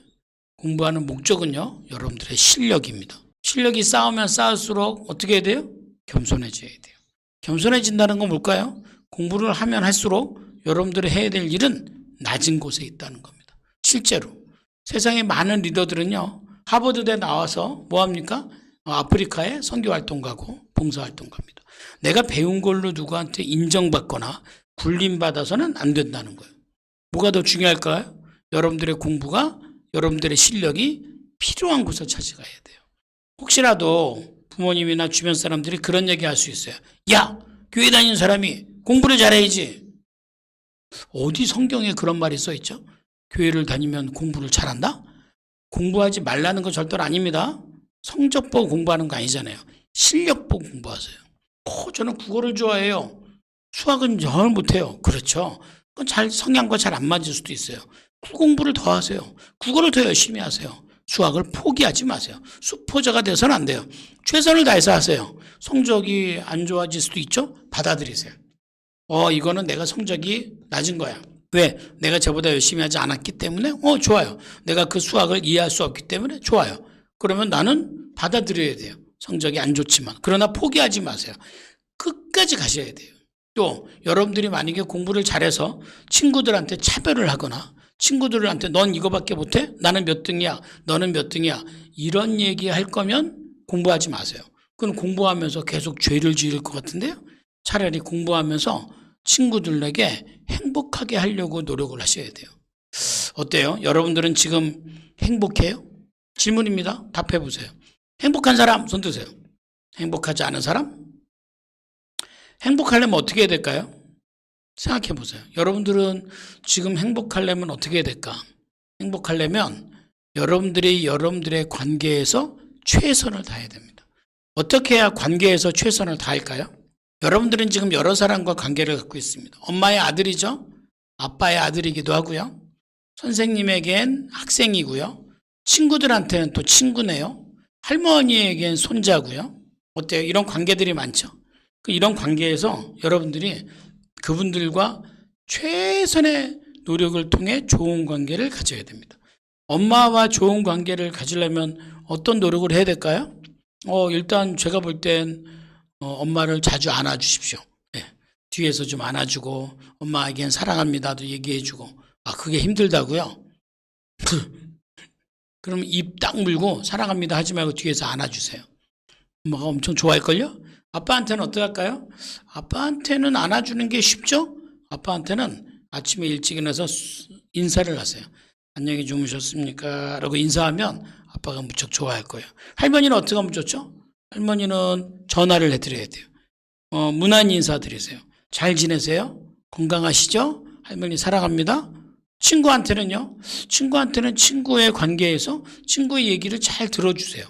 공부하는 목적은요, 여러분들의 실력입니다. 실력이 쌓으면 쌓을수록 어떻게 해야 돼요? 겸손해져야 돼요. 겸손해진다는 건 뭘까요? 공부를 하면 할수록 여러분들이 해야 될 일은 낮은 곳에 있다는 겁니다. 실제로 세상의 많은 리더들은요, 하버드대 나와서 뭐합니까? 아프리카에 선교활동 가고 봉사활동 갑니다. 내가 배운 걸로 누구한테 인정받거나 굴림받아서는 안 된다는 거예요. 뭐가 더 중요할까요? 여러분들의 공부가 여러분들의 실력이 필요한 곳을 찾아가야 돼요. 혹시라도 부모님이나 주변 사람들이 그런 얘기 할 수 있어요. 야, 교회 다니는 사람이 공부를 잘해야지. 어디 성경에 그런 말이 써 있죠? 교회를 다니면 공부를 잘한다? 공부하지 말라는 건 절대로 아닙니다. 성적 보고 공부하는 거 아니잖아요. 실력 보고 공부하세요. 저는 국어를 좋아해요. 수학은 잘 못해요. 그렇죠. 그건 성향과 잘 안 맞을 수도 있어요. 공부를 더 하세요. 국어를 더 열심히 하세요. 수학을 포기하지 마세요. 수포자가 돼서는 안 돼요. 최선을 다해서 하세요. 성적이 안 좋아질 수도 있죠? 받아들이세요. 이거는 내가 성적이 낮은 거야. 왜? 내가 저보다 열심히 하지 않았기 때문에? 좋아요. 내가 그 수학을 이해할 수 없기 때문에? 좋아요. 그러면 나는 받아들여야 돼요. 성적이 안 좋지만. 그러나 포기하지 마세요. 끝까지 가셔야 돼요. 또 여러분들이 만약에 공부를 잘해서 친구들한테 차별을 하거나 친구들한테 넌 이거밖에 못해? 나는 몇 등이야? 너는 몇 등이야? 이런 얘기 할 거면 공부하지 마세요. 그건 공부하면서 계속 죄를 지을 것 같은데요? 차라리 공부하면서 친구들에게 행복하게 하려고 노력을 하셔야 돼요. 어때요? 여러분들은 지금 행복해요? 질문입니다. 답해 보세요. 행복한 사람 손 드세요. 행복하지 않은 사람? 행복하려면 어떻게 해야 될까요? 생각해 보세요. 여러분들은 지금 행복하려면 어떻게 해야 될까? 행복하려면 여러분들이 여러분들의 관계에서 최선을 다해야 됩니다. 어떻게 해야 관계에서 최선을 다할까요? 여러분들은 지금 여러 사람과 관계를 갖고 있습니다. 엄마의 아들이죠. 아빠의 아들이기도 하고요. 선생님에겐 학생이고요. 친구들한테는 또 친구네요. 할머니에겐 손자고요. 어때요? 이런 관계들이 많죠. 이런 관계에서 여러분들이 그분들과 최선의 노력을 통해 좋은 관계를 가져야 됩니다. 엄마와 좋은 관계를 가지려면 어떤 노력을 해야 될까요? 일단 제가 볼 땐 엄마를 자주 안아주십시오. 네. 뒤에서 좀 안아주고 엄마에겐 사랑합니다도 얘기해주고. 그게 힘들다고요? 그럼 입 딱 물고 사랑합니다 하지 말고 뒤에서 안아주세요. 엄마가 엄청 좋아할걸요? 아빠한테는 어떡할까요? 아빠한테는 안아주는 게 쉽죠? 아빠한테는 아침에 일찍 일어나서 인사를 하세요. 안녕히 주무셨습니까? 라고 인사하면 아빠가 무척 좋아할 거예요. 할머니는 어떻게 하면 좋죠? 할머니는 전화를 해드려야 돼요. 무난 인사 드리세요. 잘 지내세요? 건강하시죠? 할머니 사랑합니다. 친구한테는요? 친구한테는 친구의 관계에서 친구의 얘기를 잘 들어주세요.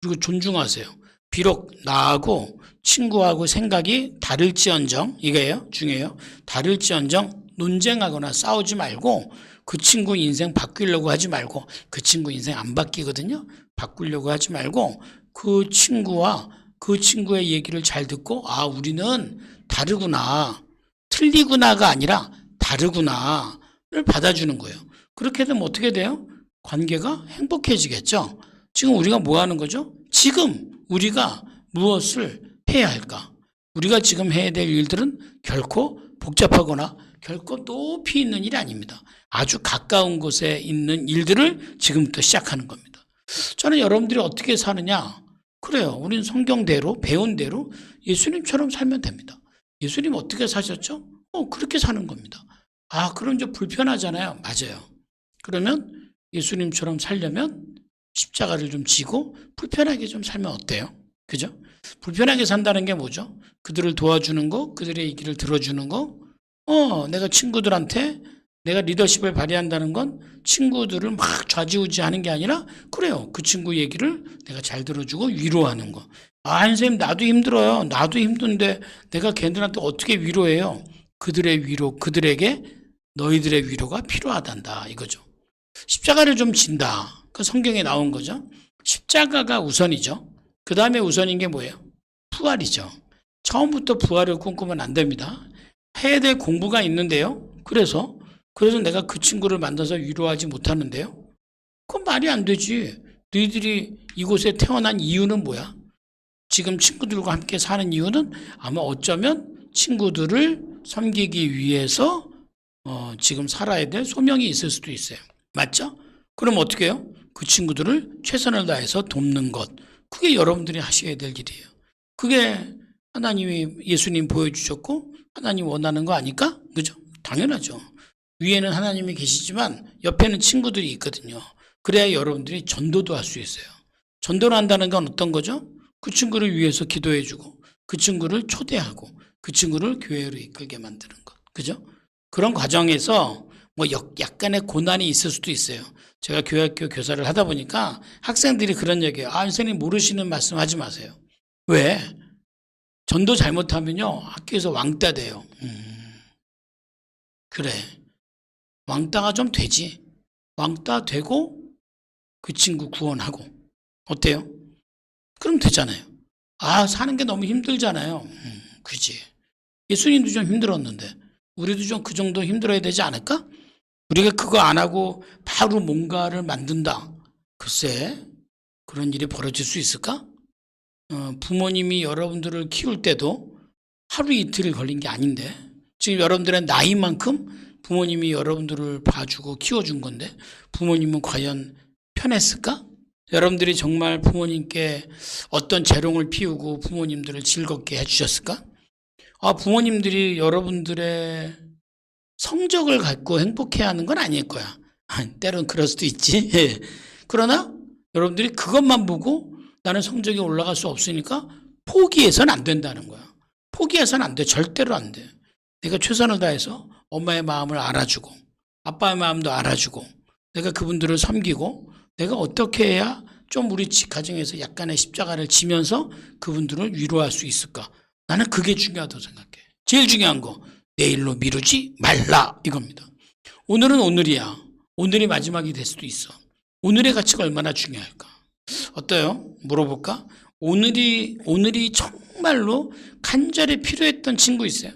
그리고 존중하세요. 비록 나하고 친구하고 생각이 다를지언정, 이거예요. 중요해요. 다를지언정 논쟁하거나 싸우지 말고 그 친구 인생 바꾸려고 하지 말고, 그 친구 인생 안 바뀌거든요. 바꾸려고 하지 말고 그 친구와 그 친구의 얘기를 잘 듣고 우리는 다르구나, 틀리구나가 아니라 다르구나를 받아주는 거예요. 그렇게 되면 어떻게 돼요? 관계가 행복해지겠죠. 지금 우리가 뭐 하는 거죠? 지금 우리가 무엇을 해야 할까? 우리가 지금 해야 될 일들은 결코 복잡하거나 결코 높이 있는 일이 아닙니다. 아주 가까운 곳에 있는 일들을 지금부터 시작하는 겁니다. 저는 여러분들이 어떻게 사느냐? 그래요. 우리는 성경대로 배운 대로 예수님처럼 살면 됩니다. 예수님 어떻게 사셨죠? 그렇게 사는 겁니다. 그럼 좀 불편하잖아요. 맞아요. 그러면 예수님처럼 살려면 십자가를 좀 지고 불편하게 좀 살면 어때요? 그죠? 불편하게 산다는 게 뭐죠? 그들을 도와주는 거, 그들의 얘기를 들어주는 거. 내가 친구들한테 내가 리더십을 발휘한다는 건 친구들을 막 좌지우지하는 게 아니라, 그래요. 그 친구 얘기를 내가 잘 들어주고 위로하는 거. 선생님 나도 힘들어요. 나도 힘든데 내가 걔들한테 어떻게 위로해요? 그들의 위로, 그들에게 너희들의 위로가 필요하단다 이거죠. 십자가를 좀 진다. 그 성경에 나온 거죠. 십자가가 우선이죠. 그 다음에 우선인 게 뭐예요? 부활이죠. 처음부터 부활을 꿈꾸면 안 됩니다. 해야 될 공부가 있는데요. 그래서 내가 그 친구를 만나서 위로하지 못하는데요. 그건 말이 안 되지. 너희들이 이곳에 태어난 이유는 뭐야? 지금 친구들과 함께 사는 이유는 아마 어쩌면 친구들을 섬기기 위해서 지금 살아야 될 소명이 있을 수도 있어요. 맞죠? 그럼 어떻게 해요? 그 친구들을 최선을 다해서 돕는 것. 그게 여러분들이 하셔야 될 일이에요. 그게 하나님이 예수님 보여주셨고 하나님 원하는 거 아닐까? 그죠? 당연하죠. 위에는 하나님이 계시지만 옆에는 친구들이 있거든요. 그래야 여러분들이 전도도 할 수 있어요. 전도를 한다는 건 어떤 거죠? 그 친구를 위해서 기도해주고 그 친구를 초대하고 그 친구를 교회로 이끌게 만드는 것. 그죠? 그런 과정에서 약간의 고난이 있을 수도 있어요. 제가 교회학교 교사를 하다 보니까 학생들이 그런 얘기해요. 선생님 모르시는 말씀 하지 마세요. 왜? 전도 잘못하면요 학교에서 왕따 돼요. 그래. 왕따가 좀 되지. 왕따 되고 그 친구 구원하고. 어때요? 그럼 되잖아요. 사는 게 너무 힘들잖아요. 그지. 예수님도 좀 힘들었는데 우리도 좀 그 정도 힘들어야 되지 않을까? 우리가 그거 안 하고 바로 뭔가를 만든다. 글쎄, 그런 일이 벌어질 수 있을까? 부모님이 여러분들을 키울 때도 하루 이틀 걸린 게 아닌데, 지금 여러분들의 나이만큼 부모님이 여러분들을 봐주고 키워준 건데, 부모님은 과연 편했을까? 여러분들이 정말 부모님께 어떤 재롱을 피우고 부모님들을 즐겁게 해주셨을까? 부모님들이 여러분들의 성적을 갖고 행복해하는 건 아닐 거야. 때론 그럴 수도 있지. 그러나 여러분들이 그것만 보고 나는 성적이 올라갈 수 없으니까 포기해서는 안 된다는 거야. 포기해서는 안 돼. 절대로 안 돼. 내가 최선을 다해서 엄마의 마음을 알아주고 아빠의 마음도 알아주고 내가 그분들을 섬기고 내가 어떻게 해야 좀 우리 가정에서 약간의 십자가를 지면서 그분들을 위로할 수 있을까? 나는 그게 중요하다고 생각해. 제일 중요한 거, 내일로 미루지 말라 이겁니다. 오늘은 오늘이야. 오늘이 마지막이 될 수도 있어. 오늘의 가치가 얼마나 중요할까? 어때요? 물어볼까? 오늘이 정말로 간절히 필요했던 친구 있어요?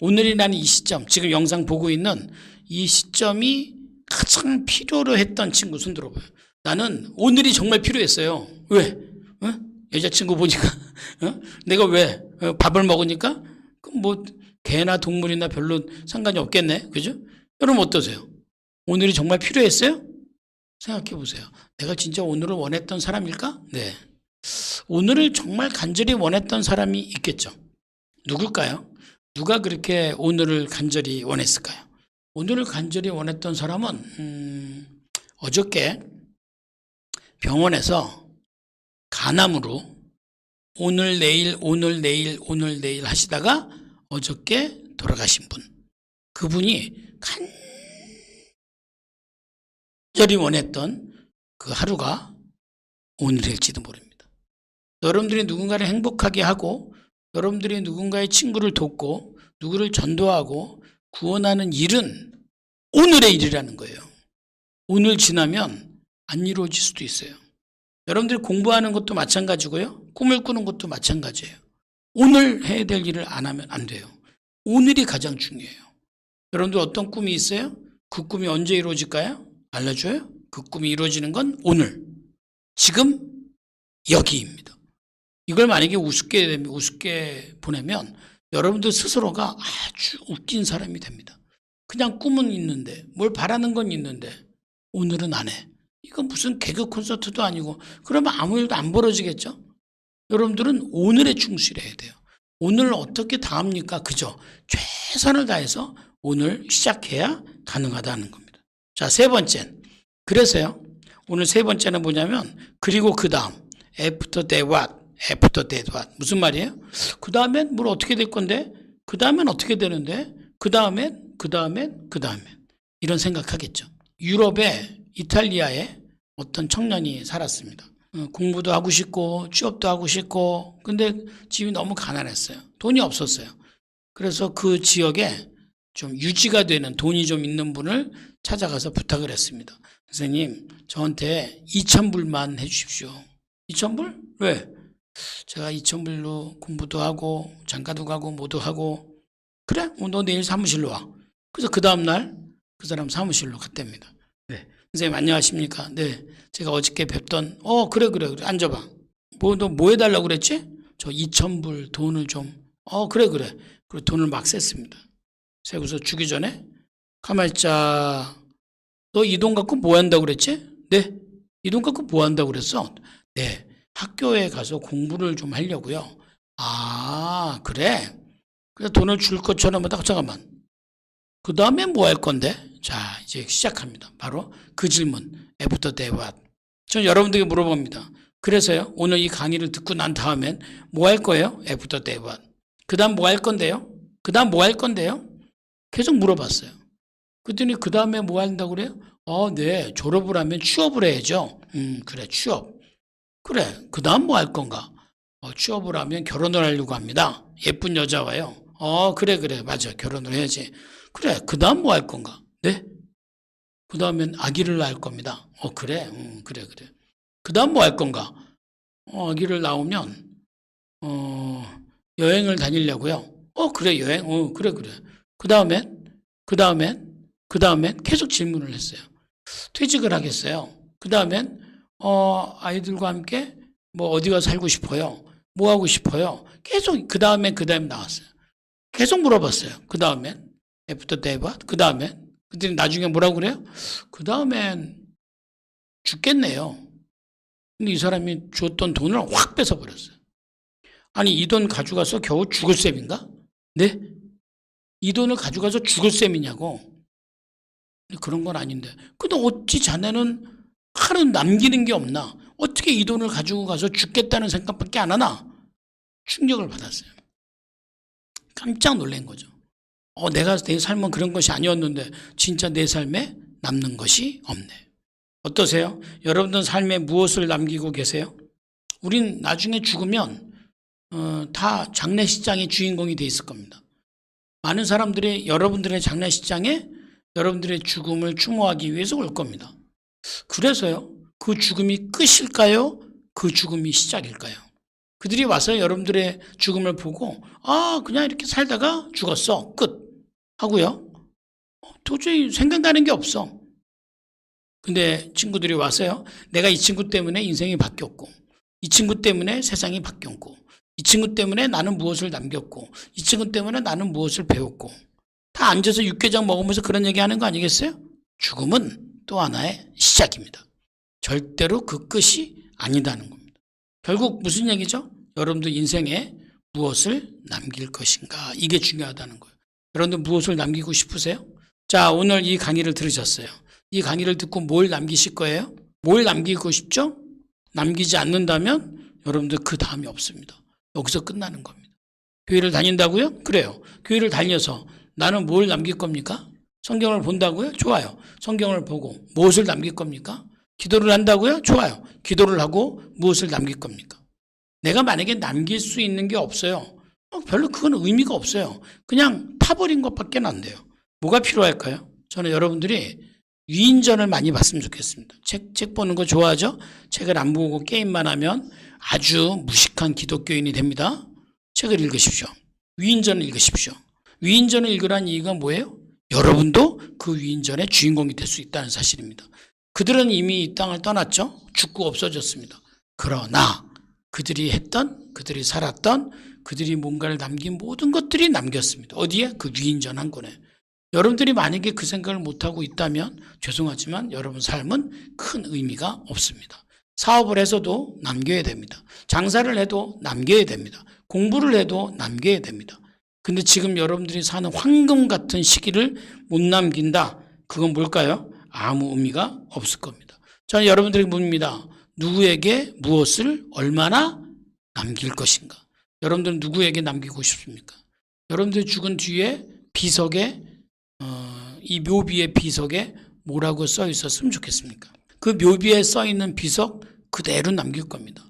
오늘이라는 이 시점, 지금 영상 보고 있는 이 시점이 가장 필요로 했던 친구 손 들어봐요. 나는 오늘이 정말 필요했어요. 왜? 여자친구 보니까 내가 왜? 밥을 먹으니까? 그럼 뭐 개나 동물이나 별로 상관이 없겠네. 그죠? 여러분 어떠세요? 오늘이 정말 필요했어요? 생각해 보세요. 내가 진짜 오늘을 원했던 사람일까? 네. 오늘을 정말 간절히 원했던 사람이 있겠죠. 누굴까요? 누가 그렇게 오늘을 간절히 원했을까요? 오늘을 간절히 원했던 사람은 어저께 병원에서 간암으로 오늘 내일 하시다가 어저께 돌아가신 분. 그분이 간절히 원했던 그 하루가 오늘일지도 모릅니다. 여러분들이 누군가를 행복하게 하고 여러분들이 누군가의 친구를 돕고 누구를 전도하고 구원하는 일은 오늘의 일이라는 거예요. 오늘 지나면 안 이루어질 수도 있어요. 여러분들이 공부하는 것도 마찬가지고요. 꿈을 꾸는 것도 마찬가지예요. 오늘 해야 될 일을 안 하면 안 돼요. 오늘이 가장 중요해요. 여러분들 어떤 꿈이 있어요? 그 꿈이 언제 이루어질까요? 알려줘요? 그 꿈이 이루어지는 건 오늘, 지금, 여기입니다. 이걸 만약에 우습게 보내면 여러분들 스스로가 아주 웃긴 사람이 됩니다. 그냥 꿈은 있는데, 뭘 바라는 건 있는데, 오늘은 안 해. 이건 무슨 개그 콘서트도 아니고, 그러면 아무 일도 안 벌어지겠죠? 여러분들은 오늘에 충실해야 돼요. 오늘 어떻게 다 합니까? 그죠? 최선을 다해서 오늘 시작해야 가능하다는 겁니다. 자, 세 번째. 그래서요, 오늘 세 번째는 뭐냐면, 그리고 그 다음, after that what? after that what? 무슨 말이에요? 그 다음엔 뭘 어떻게 될 건데? 그 다음엔 어떻게 되는데? 그 다음엔 이런 생각하겠죠. 유럽의 이탈리아에 어떤 청년이 살았습니다. 공부도 하고 싶고 취업도 하고 싶고 근데 집이 너무 가난했어요. 돈이 없었어요. 그래서 그 지역에 좀 유지가 되는 돈이 좀 있는 분을 찾아가서 부탁을 했습니다. 선생님, 저한테 2,000불만 해주십시오. 2,000불? 왜? 제가 2,000불로 공부도 하고 장가도 가고 뭐도 하고. 그래? 너 내일 사무실로 와. 그래서 그 다음날 그 사람 사무실로 갔답니다. 네. 선생님 안녕하십니까? 네. 제가 어저께 뵙던 그래 앉아봐. 너 뭐 해달라고 그랬지? 저 2,000불 돈을 좀 그래 그리고 돈을 막 셌습니다. 세고서 주기 전에 가만히 있자. 너 이 돈 갖고 뭐 한다고 그랬지? 네. 이 돈 갖고 뭐 한다고 그랬어? 네. 학교에 가서 공부를 좀 하려고요. 아, 그래? 그래서 돈을 줄 것처럼 하다가 잠깐만. 그 다음에 뭐 할 건데? 자, 이제 시작합니다. 바로 그 질문. after that what? 전 여러분들에게 물어봅니다. 그래서요, 오늘 이 강의를 듣고 난 다음엔 뭐 할 거예요? after that what? 그 다음 뭐 할 건데요? 그 다음 뭐 할 건데요? 계속 물어봤어요. 그랬더니 그 다음에 뭐 한다고 그래요? 네, 졸업을 하면 취업을 해야죠. 그래, 취업. 그래, 그 다음 뭐 할 건가? 취업을 하면 결혼을 하려고 합니다. 예쁜 여자와요. 그래, 맞아. 결혼을 해야지. 그래, 그 다음 뭐 할 건가? 네? 그 다음엔 아기를 낳을 겁니다. 그래, 그래. 그 다음 뭐 할 건가? 아기를 낳으면, 여행을 다니려고요. 그래, 여행. 그래. 그 다음엔 계속 질문을 했어요. 퇴직을 하겠어요. 그 다음엔, 아이들과 함께 뭐 어디가 살고 싶어요? 뭐 하고 싶어요? 계속 그 다음에 나왔어요. 계속 물어봤어요. 그 다음엔 after that what? 그 다음엔 그때 나중에 뭐라고 그래요? 그 다음엔 죽겠네요. 근데 이 사람이 줬던 돈을 확 뺏어버렸어요. 아니 이 돈 가져가서 겨우 죽을 셈인가? 네? 이 돈을 가져가서 죽을 셈이냐고. 그런 건 아닌데. 근데 어찌 자네는 하루 남기는 게 없나? 어떻게 이 돈을 가지고 가서 죽겠다는 생각밖에 안 하나? 충격을 받았어요. 깜짝 놀란 거죠. 내가 내 삶은 그런 것이 아니었는데 진짜 내 삶에 남는 것이 없네. 어떠세요? 여러분들 삶에 무엇을 남기고 계세요? 우린 나중에 죽으면 다 장례식장의 주인공이 돼 있을 겁니다. 많은 사람들이 여러분들의 장례식장에 여러분들의 죽음을 추모하기 위해서 올 겁니다. 그래서요, 그 죽음이 끝일까요? 그 죽음이 시작일까요? 그들이 와서 여러분들의 죽음을 보고 그냥 이렇게 살다가 죽었어, 끝 하고요, 도저히 생각나는 게 없어. 근데 친구들이 와서요, 내가 이 친구 때문에 인생이 바뀌었고, 이 친구 때문에 세상이 바뀌었고, 이 친구 때문에 나는 무엇을 남겼고, 이 친구 때문에 나는 무엇을 배웠고, 다 앉아서 육개장 먹으면서 그런 얘기하는 거 아니겠어요? 죽음은 또 하나의 시작입니다. 절대로 그 끝이 아니다는 겁니다. 결국 무슨 얘기죠? 여러분들 인생에 무엇을 남길 것인가, 이게 중요하다는 거예요. 여러분들 무엇을 남기고 싶으세요? 자, 오늘 이 강의를 들으셨어요. 이 강의를 듣고 뭘 남기실 거예요? 뭘 남기고 싶죠? 남기지 않는다면 여러분들 그 다음이 없습니다. 여기서 끝나는 겁니다. 교회를 다닌다고요? 그래요. 교회를 다녀서 나는 뭘 남길 겁니까? 성경을 본다고요? 좋아요. 성경을 보고 무엇을 남길 겁니까? 기도를 한다고요? 좋아요. 기도를 하고 무엇을 남길 겁니까? 내가 만약에 남길 수 있는 게 없어요. 별로 그건 의미가 없어요. 그냥 타버린 것밖에 안 돼요. 뭐가 필요할까요? 저는 여러분들이 위인전을 많이 봤으면 좋겠습니다. 책 보는 거 좋아하죠? 책을 안 보고 게임만 하면 아주 무식한 기독교인이 됩니다. 책을 읽으십시오. 위인전을 읽으십시오. 위인전을 읽으라는 이유가 뭐예요? 여러분도 그 위인전의 주인공이 될 수 있다는 사실입니다. 그들은 이미 이 땅을 떠났죠. 죽고 없어졌습니다. 그러나 그들이 했던, 그들이 살았던, 그들이 뭔가를 남긴 모든 것들이 남겼습니다. 어디에? 그 위인전 한 권에. 여러분들이 만약에 그 생각을 못하고 있다면 죄송하지만 여러분 삶은 큰 의미가 없습니다. 사업을 해서도 남겨야 됩니다. 장사를 해도 남겨야 됩니다. 공부를 해도 남겨야 됩니다. 근데 지금 여러분들이 사는 황금 같은 시기를 못 남긴다. 그건 뭘까요? 아무 의미가 없을 겁니다. 저는 여러분들에게 묻습니다. 누구에게 무엇을 얼마나 남길 것인가? 여러분들은 누구에게 남기고 싶습니까? 여러분들이 죽은 뒤에 비석에 이 묘비의 비석에 뭐라고 써 있었으면 좋겠습니까? 그 묘비에 써 있는 비석 그대로 남길 겁니다.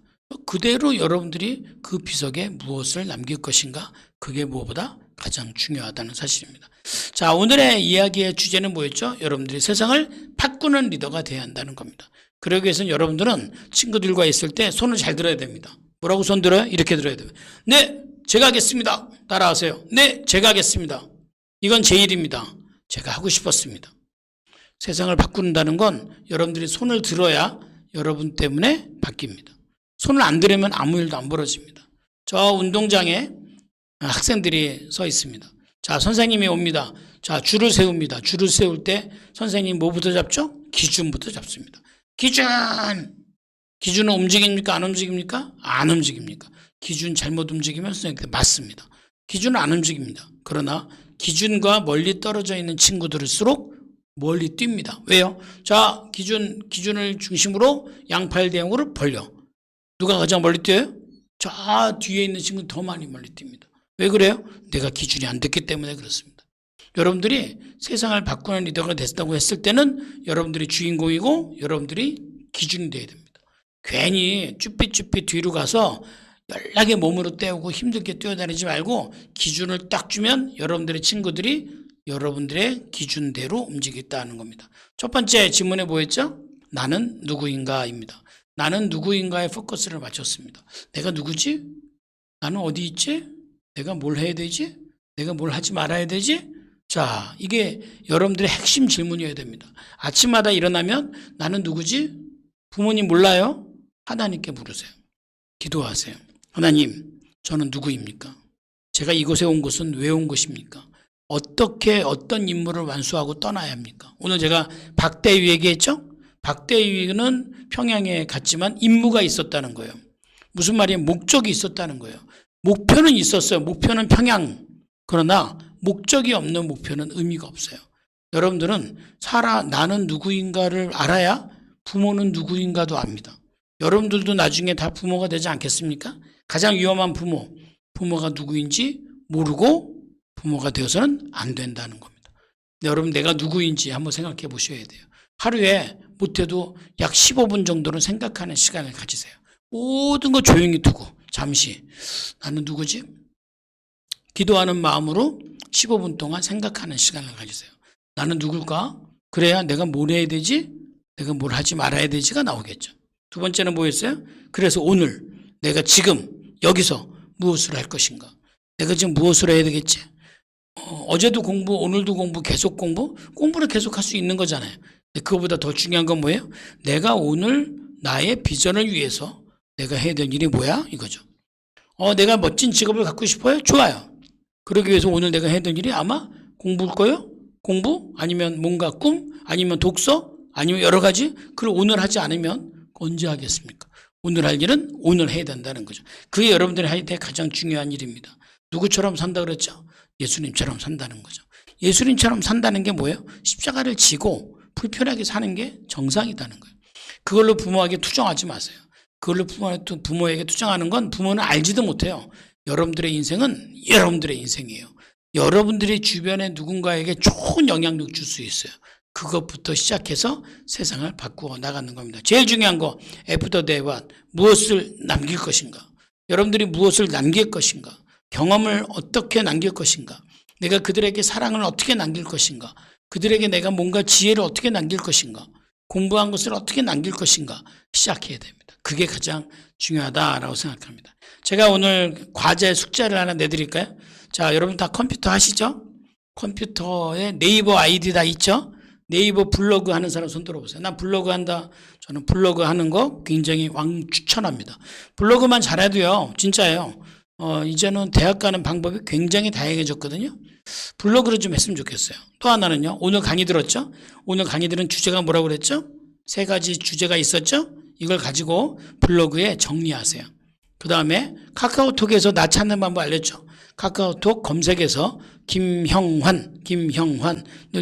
그대로 여러분들이 그 비석에 무엇을 남길 것인가? 그게 무엇보다 가장 중요하다는 사실입니다. 자, 오늘의 이야기의 주제는 뭐였죠? 여러분들이 세상을 바꾸는 리더가 되어야 한다는 겁니다. 그러기 위해서는 여러분들은 친구들과 있을 때 손을 잘 들어야 됩니다. 뭐라고 손 들어요? 이렇게 들어야 돼요. 네, 제가 하겠습니다. 따라하세요. 네, 제가 하겠습니다. 이건 제 일입니다. 제가 하고 싶었습니다. 세상을 바꾼다는 건 여러분들이 손을 들어야 여러분 때문에 바뀝니다. 손을 안 들으면 아무 일도 안 벌어집니다. 저 운동장에 학생들이 서 있습니다. 자, 선생님이 옵니다. 자, 줄을 세웁니다. 줄을 세울 때 선생님 뭐부터 잡죠? 기준부터 잡습니다. 기준은 움직입니까? 안 움직입니까? 안 움직입니까? 기준 잘못 움직이면 선생님께 맞습니다. 기준은 안 움직입니다. 그러나 기준과 멀리 떨어져 있는 친구들일수록 멀리 뜁니다. 왜요? 자, 기준을 중심으로 양팔 대형으로 벌려. 누가 가장 멀리 뛰어요? 저 뒤에 있는 친구는 더 많이 멀리 뜁니다. 왜 그래요? 내가 기준이 안 됐기 때문에 그렇습니다. 여러분들이 세상을 바꾸는 리더가 됐다고 했을 때는 여러분들이 주인공이고 여러분들이 기준이 돼야 됩니다. 괜히 쭈삣쭈삣 뒤로 가서 연락에 몸으로 때우고 힘들게 뛰어다니지 말고 기준을 딱 주면 여러분들의 친구들이 여러분들의 기준대로 움직이겠다는 겁니다. 첫 번째 질문에 뭐였죠? 나는 누구인가입니다. 나는 누구인가에 포커스를 맞췄습니다. 내가 누구지? 나는 어디 있지? 내가 뭘 해야 되지? 내가 뭘 하지 말아야 되지? 자, 이게 여러분들의 핵심 질문이어야 됩니다. 아침마다 일어나면 나는 누구지? 부모님 몰라요? 하나님께 물으세요. 기도하세요. 하나님, 저는 누구입니까? 제가 이곳에 온 것은 왜 온 것입니까? 어떻게 어떤 임무를 완수하고 떠나야 합니까? 오늘 제가 박대위 얘기했죠? 박대위는 평양에 갔지만 임무가 있었다는 거예요. 무슨 말이에요? 목적이 있었다는 거예요. 목표는 있었어요. 목표는 평양. 그러나 목적이 없는 목표는 의미가 없어요. 여러분들은 나는 누구인가를 알아야 부모는 누구인가도 압니다. 여러분들도 나중에 다 부모가 되지 않겠습니까? 가장 위험한 부모가 누구인지 모르고 부모가 되어서는 안 된다는 겁니다. 여러분, 내가 누구인지 한번 생각해 보셔야 돼요. 하루에 못해도 약 15분 정도는 생각하는 시간을 가지세요. 모든 거 조용히 두고 잠시 나는 누구지? 기도하는 마음으로 15분 동안 생각하는 시간을 가지세요. 나는 누굴까? 그래야 내가 뭘 해야 되지? 내가 뭘 하지 말아야 되지가 나오겠죠. 두 번째는 뭐였어요? 그래서 오늘 내가 지금 여기서 무엇을 할 것인가? 내가 지금 무엇을 해야 되겠지? 어제도 공부, 오늘도 공부, 계속 공부를 계속 할 수 있는 거잖아요. 근데 그거보다 더 중요한 건 뭐예요? 내가 오늘 나의 비전을 위해서 내가 해야 될 일이 뭐야? 이거죠. 내가 멋진 직업을 갖고 싶어요? 좋아요. 그러기 위해서 오늘 내가 해야 될 일이 아마 공부일 거예요? 공부? 아니면 뭔가 꿈? 아니면 독서? 아니면 여러 가지? 그걸 오늘 하지 않으면 언제 하겠습니까? 오늘 할 일은 오늘 해야 된다는 거죠. 그게 여러분들이 할 때 가장 중요한 일입니다. 누구처럼 산다 그랬죠? 예수님처럼 산다는 거죠. 예수님처럼 산다는 게 뭐예요? 십자가를 지고 불편하게 사는 게 정상이라는 거예요. 그걸로 부모에게 투정하지 마세요. 그걸로 부모에게 투정하는 건 부모는 알지도 못해요. 여러분들의 인생은 여러분들의 인생이에요. 여러분들이 주변에 누군가에게 좋은 영향력 줄 수 있어요. 그것부터 시작해서 세상을 바꾸어 나가는 겁니다. 제일 중요한 거 애프터 데이와 무엇을 남길 것인가? 여러분들이 무엇을 남길 것인가? 경험을 어떻게 남길 것인가? 내가 그들에게 사랑을 어떻게 남길 것인가? 그들에게 내가 뭔가 지혜를 어떻게 남길 것인가? 공부한 것을 어떻게 남길 것인가? 시작해야 됩니다. 그게 가장 중요하다라고 생각합니다. 제가 오늘 과제 숙제를 하나 내드릴까요? 자, 여러분 다 컴퓨터 하시죠? 컴퓨터에 네이버 아이디 다 있죠? 네이버 블로그 하는 사람 손 들어보세요. 난 블로그 한다. 저는 블로그 하는 거 굉장히 추천합니다. 블로그만 잘해도요, 진짜예요. 이제는 대학 가는 방법이 굉장히 다양해졌거든요. 블로그를 좀 했으면 좋겠어요. 또 하나는요, 오늘 강의 들었죠? 오늘 강의 들은 주제가 뭐라고 그랬죠? 3가지 주제가 있었죠? 이걸 가지고 블로그에 정리하세요. 그 다음에 카카오톡에서 나 찾는 방법 알렸죠? 카카오톡 검색해서 김형환을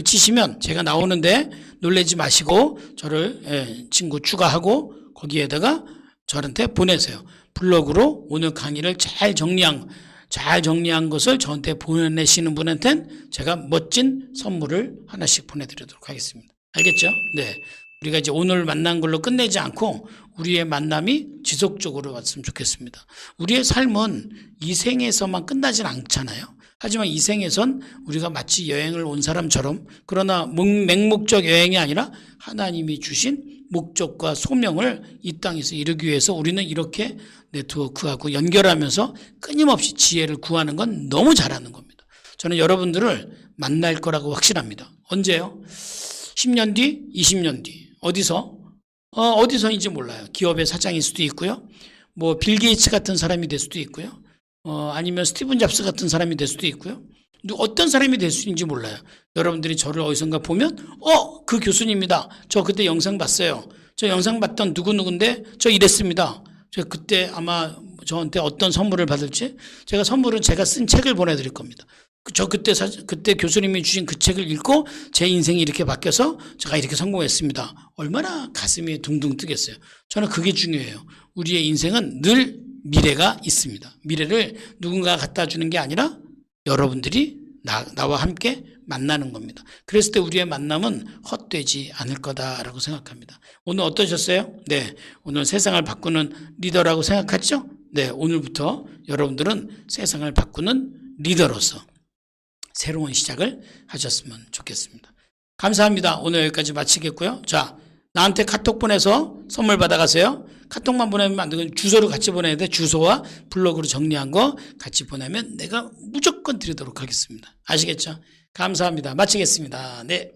치시면 제가 나오는데 놀라지 마시고 저를 친구 추가하고 거기에다가 저한테 보내세요. 블로그로 오늘 강의를 잘 정리한 것을 저한테 보내시는 분한테는 제가 멋진 선물을 하나씩 보내드리도록 하겠습니다. 알겠죠? 네. 우리가 이제 오늘 만난 걸로 끝내지 않고 우리의 만남이 지속적으로 왔으면 좋겠습니다. 우리의 삶은 이 생에서만 끝나진 않잖아요. 하지만 이 생에선 우리가 마치 여행을 온 사람처럼, 그러나 맹목적 여행이 아니라 하나님이 주신 목적과 소명을 이 땅에서 이루기 위해서 우리는 이렇게 네트워크하고 연결하면서 끊임없이 지혜를 구하는 건 너무 잘하는 겁니다. 저는 여러분들을 만날 거라고 확신합니다. 언제요? 10년 뒤, 20년 뒤. 어디서인지 몰라요. 기업의 사장일 수도 있고요. 뭐 빌 게이츠 같은 사람이 될 수도 있고요. 아니면 스티븐 잡스 같은 사람이 될 수도 있고요. 어떤 사람이 될 수 있는지 몰라요. 여러분들이 저를 어디선가 보면 그 교수님이다. 저 그때 영상 봤어요. 저 영상 봤던 누구누군데 저 이랬습니다. 제가 그때 아마 저한테 어떤 선물을 받을지, 선물은 제가 쓴 책을 보내드릴 겁니다. 저 그때 교수님이 주신 그 책을 읽고 제 인생이 이렇게 바뀌어서 제가 이렇게 성공했습니다. 얼마나 가슴이 둥둥 뜨겠어요. 저는 그게 중요해요. 우리의 인생은 늘 미래가 있습니다. 미래를 누군가가 갖다 주는 게 아니라 여러분들이 나와 함께 만나는 겁니다. 그랬을 때 우리의 만남은 헛되지 않을 거다라고 생각합니다. 오늘 어떠셨어요? 네, 오늘 세상을 바꾸는 리더라고 생각했죠? 네, 오늘부터 여러분들은 세상을 바꾸는 리더로서 새로운 시작을 하셨으면 좋겠습니다. 감사합니다. 오늘 여기까지 마치겠고요. 자, 나한테 카톡 보내서 선물 받아가세요. 카톡만 보내면 안 되고 주소를 같이 보내야 돼. 주소와 블로그로 정리한 거 같이 보내면 내가 무조건 드리도록 하겠습니다. 아시겠죠? 감사합니다. 마치겠습니다. 네.